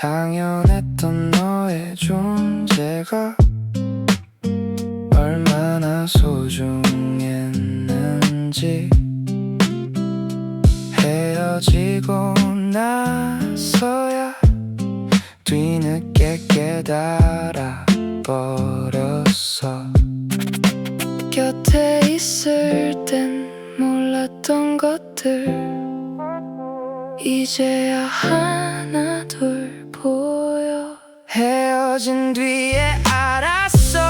당연했던 너의 존재가 얼마나 소중했는지 헤어지고 나서야 뒤늦게 깨달아 버렸어. 곁에 있을 땐 몰랐던 것들 이제야 하나 둘 보여. 헤어진 뒤에 알았어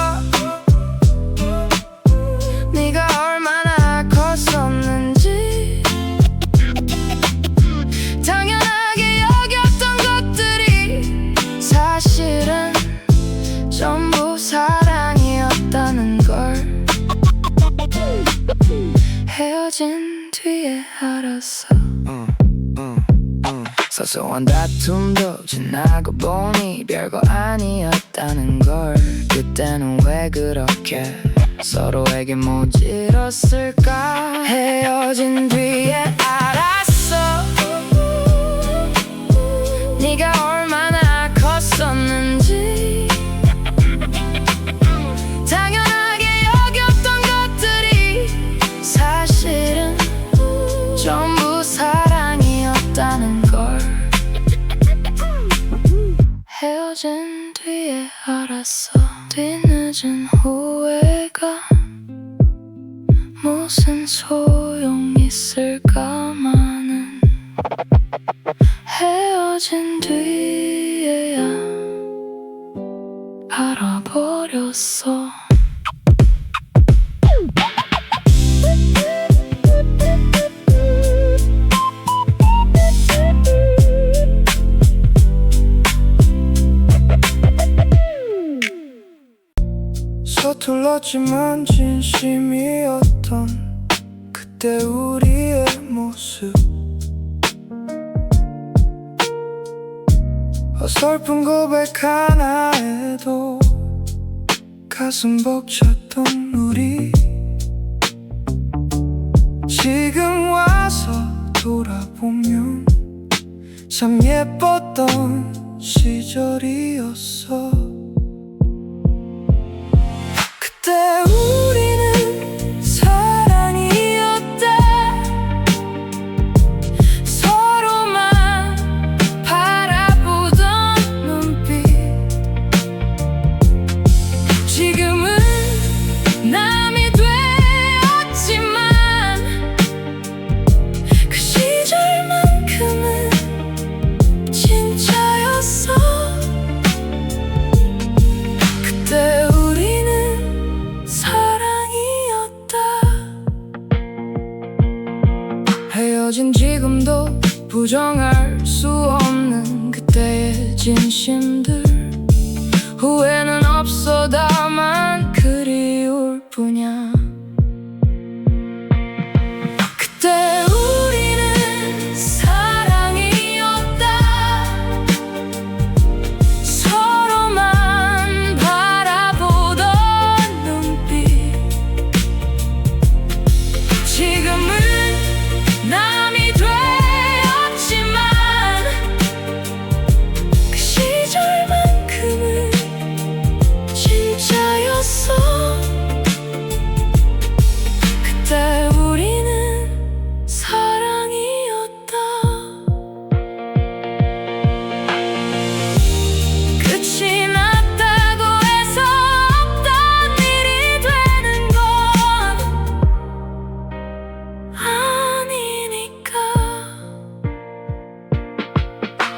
네가 얼마나 컸었는지. 당연하게 여겼던 것들이 사실은 전부 사랑이었다는 걸 헤어진 뒤에 알았어. 사소한 다툼도 지나고 보니 별거 아니었다는 걸. 그때는 왜 그렇게 서로에게 모질었을까. 헤어진 뒤에 알았어 네가 얼마나 컸었는지. 당연하게 여겼던 것들이 사실은 전부 사랑이었다는 걸 헤어진 뒤에 알았어. 뒤늦은 후회가 무슨 소용 있을까만은 헤어진 뒤에야 알아버렸어. 서툴렀지만 진심이었던 그때 우리의 모습. 어설픈 고백 하나에도 가슴 벅찼던 우리. 지금 와서 돌아보면 참 예뻤던 시절이었어. 그때 우리는 사랑이었다. 서로만 바라보던 눈빛. 지금은 남이 되었지만 그 시절만큼은 진짜였어. 그때 헤어진 지금도 부정할 수 없는 그때의 진심들. 후회는 없어 다만 그리울 뿐이야. 그때 우리는 사랑이었다. 서로만 바라보던 눈빛. 지금은 남이 되었지만 그 시절만큼은 진짜였어. 그때 우리는 사랑이었다. 끝이 났다고 해서 없던 일이 되는 건 아니니까.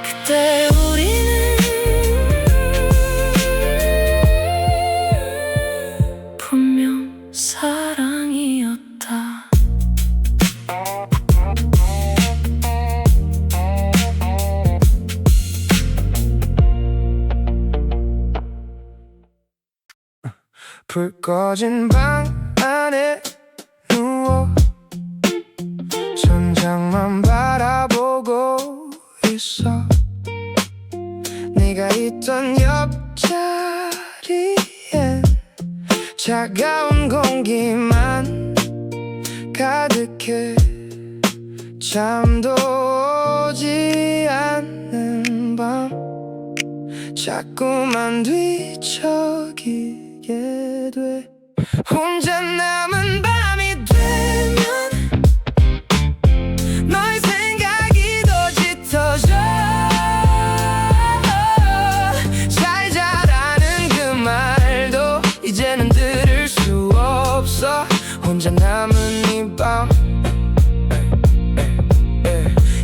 그때 우리는 분명 사랑이었다. 불 꺼진 방 안에 누워 천장만 바라보고 있어. 네가 있던 옆자리엔 차가운 공기만 가득해. 잠도 오지 않는 밤 자꾸만 뒤척이게 돼. 혼자 남은 밤이 되면 너의 생각이 더 짙어져. 잘 자라는 그 말도 이제는 들을 수 없어. 혼자 남은 이 밤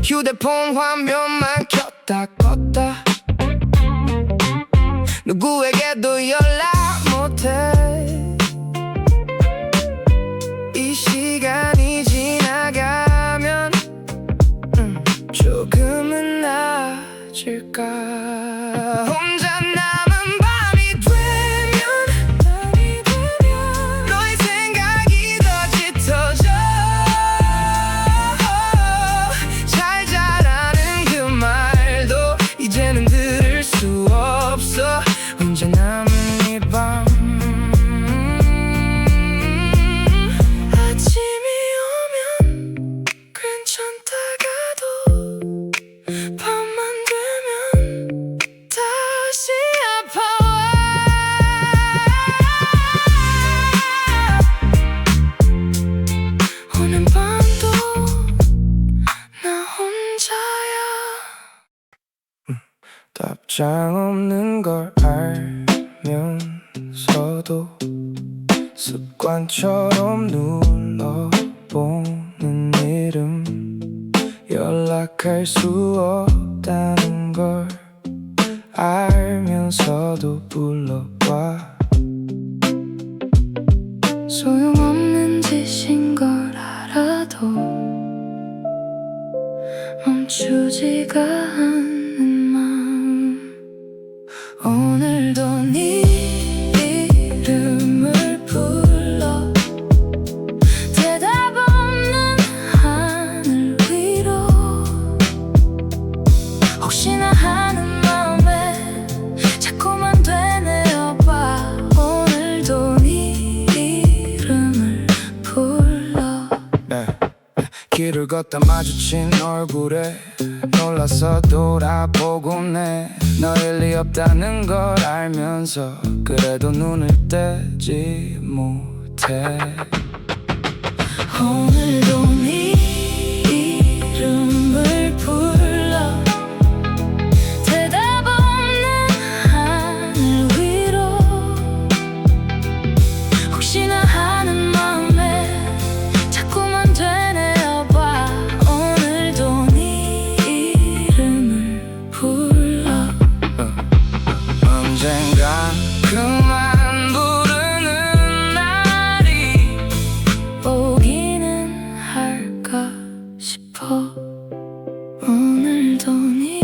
휴대폰 화면만 켰다 껐다. 누구에게도 연락 못해. 이 시간이 지나가면 조금은 나아질까. 혼자 남은 밤이 되면 너의 생각이 더 짙어져. 잘 자라는 그 말도 이제는 들을 수 없어. 혼자 남은 이 밤 아침이 오면 괜찮다가도 밤만 되면 다시 아파와. 오늘 밤도 나 혼자야. 답장 없는 걸 알면서도 습관처럼 눌러보는 이름. 연락할 수 없다는 걸 알면서도 불러봐. 소용없는 짓인 걸 알아도 멈추지가 않는 마음. 오늘도 네 이름을 불러. 대답 없는 하늘 위로. 혹시나 하는 마음에 자꾸만 되뇌어봐. 오늘도 네 이름을 불러. 길을 걷다 마주친 얼굴에 놀라서 돌아보곤 해. 너일 리 없다는 걸 알면서 그래도 눈을 떼지 못해. 오늘도 네 이름을 불러. 대답 없는 하늘 위로. 혹시나 하는 마음에 자꾸만 되뇌어봐. 오늘도 네 이름을 불러. 언젠간 그만 부르는 날이 오기는 할까 싶어. 오늘도 네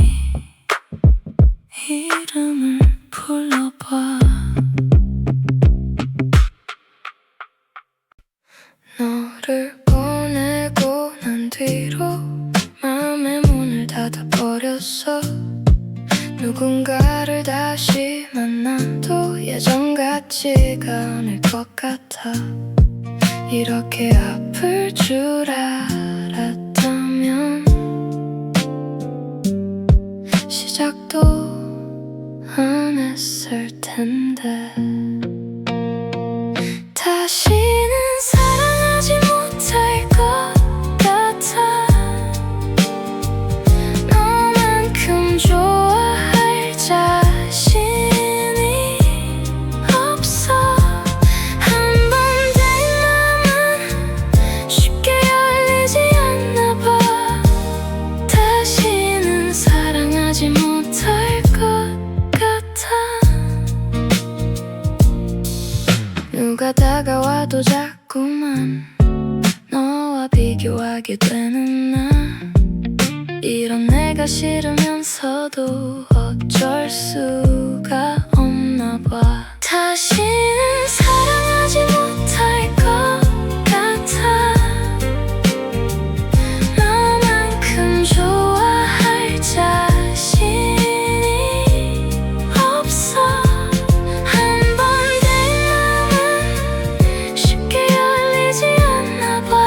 이름을 불러봐. 너를 보내고 난 뒤로 마음의 문을 닫아버렸어. 누군가를 다시 만나도 예전 같지가 않을 것 같아. 이렇게 아플 줄 알았다면 시작도 안 했을 텐데. 다시는 사랑하지 못할 것 같아. 너만큼 좋아할 자신이 없어. 한 번 된 맘은 쉽게 열리지 않나 봐. 다시는 사랑하지 못할 것 같아. 누가 다가와도 자꾸만 너와 비교하게 되는 나. 이런 내가 싫으면서도 어쩔 수가 없나 봐. 다시는 사랑하지 못할 것 같아. 너만큼 좋아할 자신이 없어. 한 번 된 맘은 쉽게 열리지 않나 봐.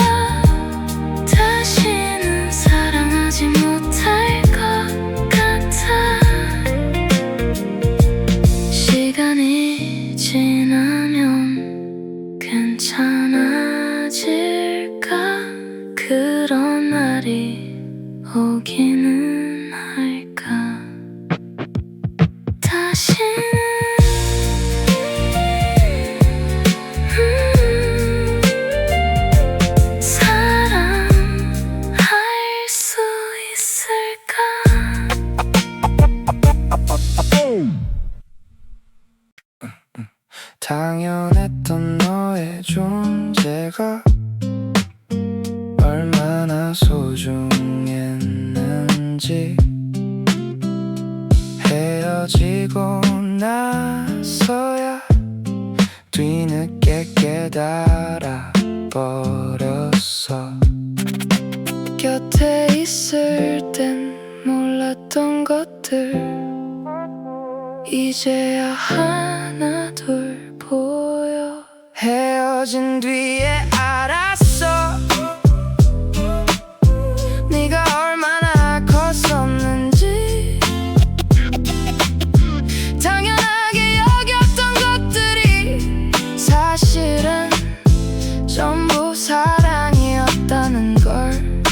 다시는 사랑하지 못할 것 같아. 당연했던 너의 존재가 얼마나 소중했는지 헤어지고 나서야 뒤늦게 깨달아 버렸어. 곁에 있을 땐 몰랐던 것들 이제야 하나 둘 보여. 헤어진 뒤에 알았어. 네가 얼마나 컸었는지. 당연하게 여겼던 것들이 사실은 전부 사랑이었다는 걸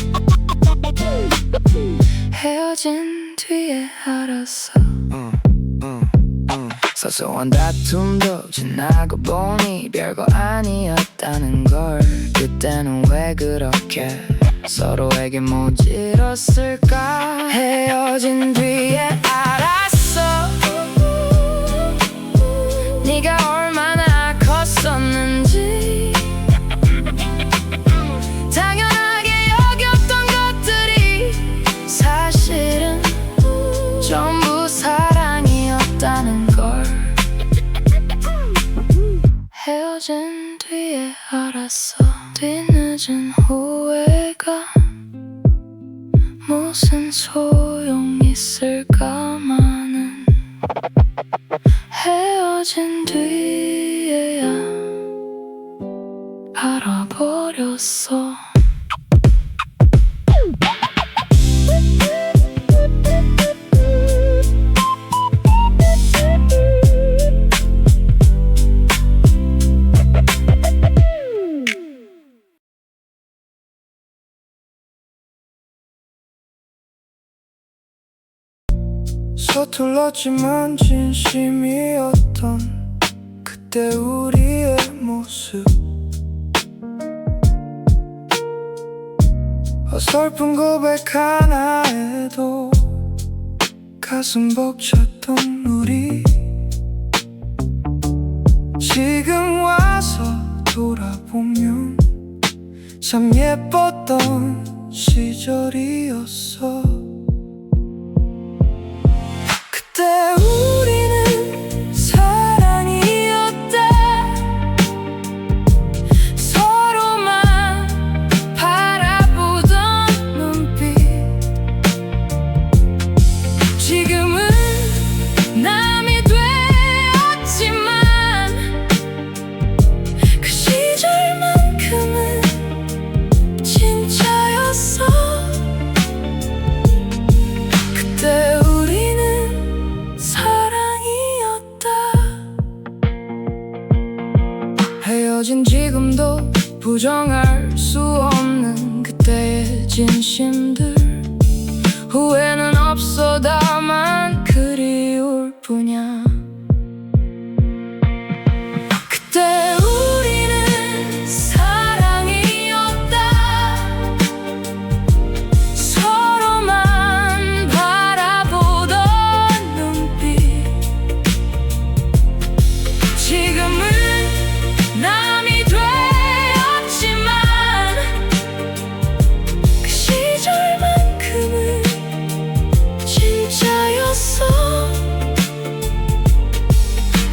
헤어진 뒤에 알았어. 사소한 다툼도 지나고 보니 별거 아니었다는 걸. 그때는 왜 그렇게 서로에게 모질었을까. 헤어진 뒤에 알았어. 네가 얼마나 컸었는지. 당연하게 여겼던 것들이 사실은 전부 사랑이었다는 걸 헤어진 뒤에 알았어. 뒤늦은 후회가 무슨 소용 있을까마는 헤어진 뒤에야 알아버렸어. 서툴렀지만 진심이었던 그때 우리의 모습. 어설픈 고백 하나에도 가슴 벅찼던 우리. 지금 와서 돌아보면 참 예뻤던 시절이었어. 그때 우리는 사랑이었다. 서로만 바라보던 눈빛. 지금은 남이 되었지만 그 시절만큼은 진짜였어. 그때 헤어진 지금도 부정할 수 없는 그때의 진심들. 후회는 없어. 다만 그리울 뿐이야. 그때 우리는 사랑이었다. 서로만 바라보던 눈빛. 지금은 남이 되었지만 그 시절만큼은 진짜였어.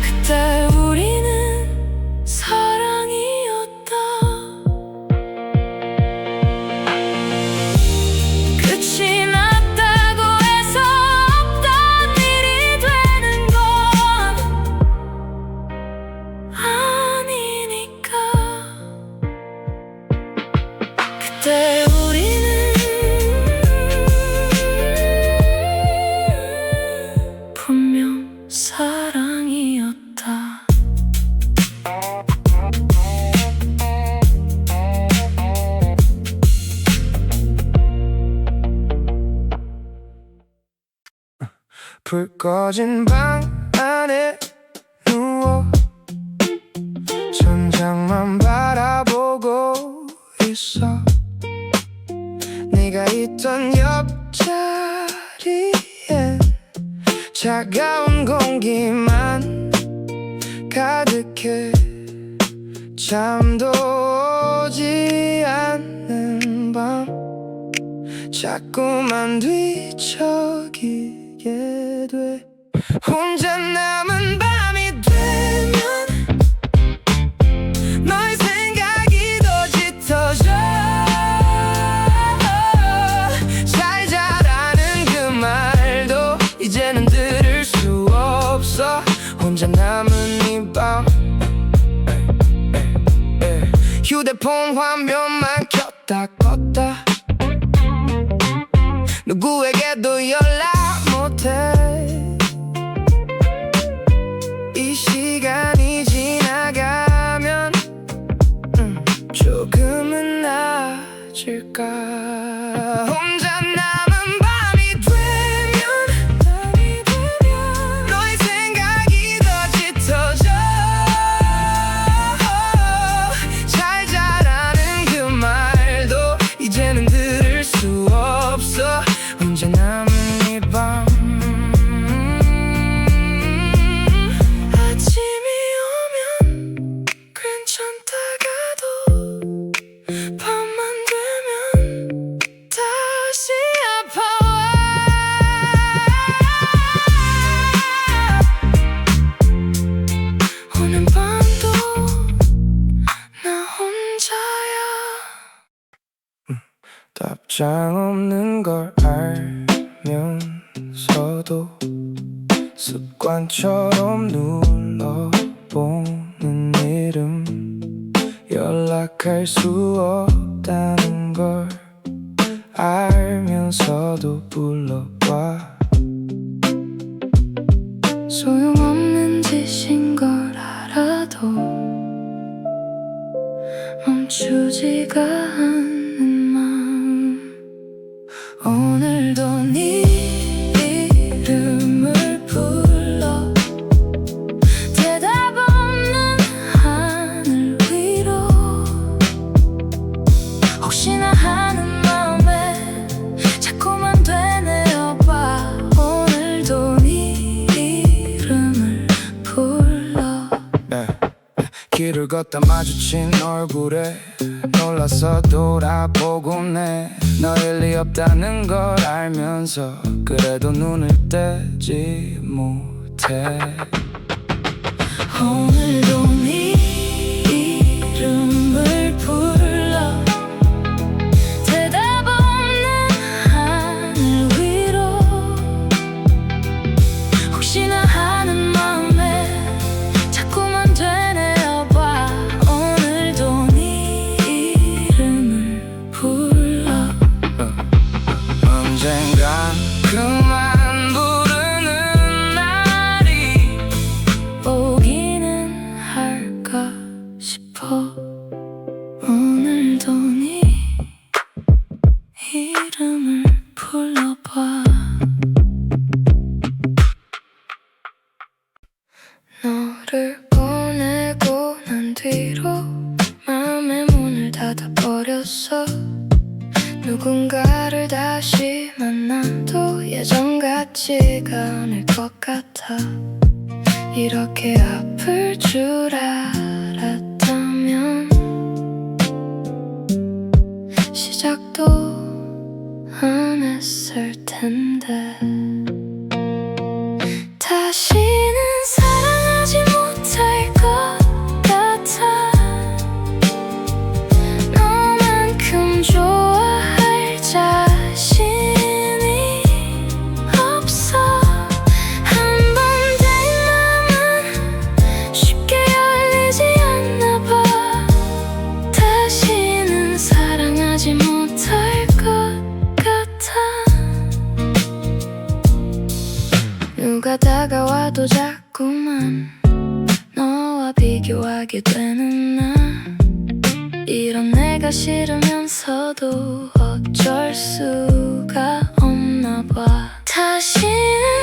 그때 우리는 사랑이었다. 끝이 났다고 해서 없던 일이 되는 건 아니니까. 그때 우리는 분명 사랑이었다. 불 꺼진 방 안에 누워 천장만 바라보고 있어. 네가 있던 옆자리엔 차가운 공기만 가득해 잠도 오지 않는 밤 자꾸만 뒤척이게 돼 혼자 남은 밤이 되면 너의 생각이 더 짙어져 잘 자라는 그 말도 이제는 들을 수 없어 혼자 남은 이 밤 휴대폰 화면만 켰다 껐다 누구에게도 연락 못해 이 시간이 지나가면 조금은 나아질까 혼자 남은 밤이 되면 너의 생각이 더 짙어져 잘 자라는 그 말도 이제는 들을 수 없어 혼자 남은 이 밤 아침이 오면 괜찮다가도 밤만 되면 다시 아파와 오늘 밤도 나 혼자야 답장 없는 걸 알면서도 습관처럼 눌러보는 이름 연락할 수 없다는 걸 알면서도 불러봐 소용없는 짓인 걸 알아도 멈추지가 않는 마음 오늘도 네 이름을 불러 대답 없는 하늘 위로 혹시나 하는 마음에 자꾸만 되뇌어봐 오늘도 네 이름을 불러 길을 걷다 마주친 얼굴에 놀라서 돌아보곤 해 너일 리 없다는 걸 알면서 그래도 눈을 떼지 못해 오늘도 네 이름을 불러 대답 없는 하늘 위로 혹시나 하는 마음에 자꾸만 되뇌어봐 오늘도 네 이름을 불러 언젠간 그만 부르는 날이 오기는 할까 싶어 오늘도 네 이름을 불러봐 너를 보내고 난 뒤로 마음의 문을 닫아버렸어 누군가를 다시 만나도 예전 같지가 않을 것 같아 이렇게 아플 줄 알았다면 시작도 안 했을 텐데 다시는 사랑하지 못할 것 같아 너만큼 좋아할 자신이 없어 한 번 된 맘은 쉽게 열리지 않나 봐 다시는 사랑하지 못할 것 같아 누가 다가와도 자꾸만 너와 비교하게 되는 나 이런 내가 싫으면서도 어쩔 수가 없나 봐 다시는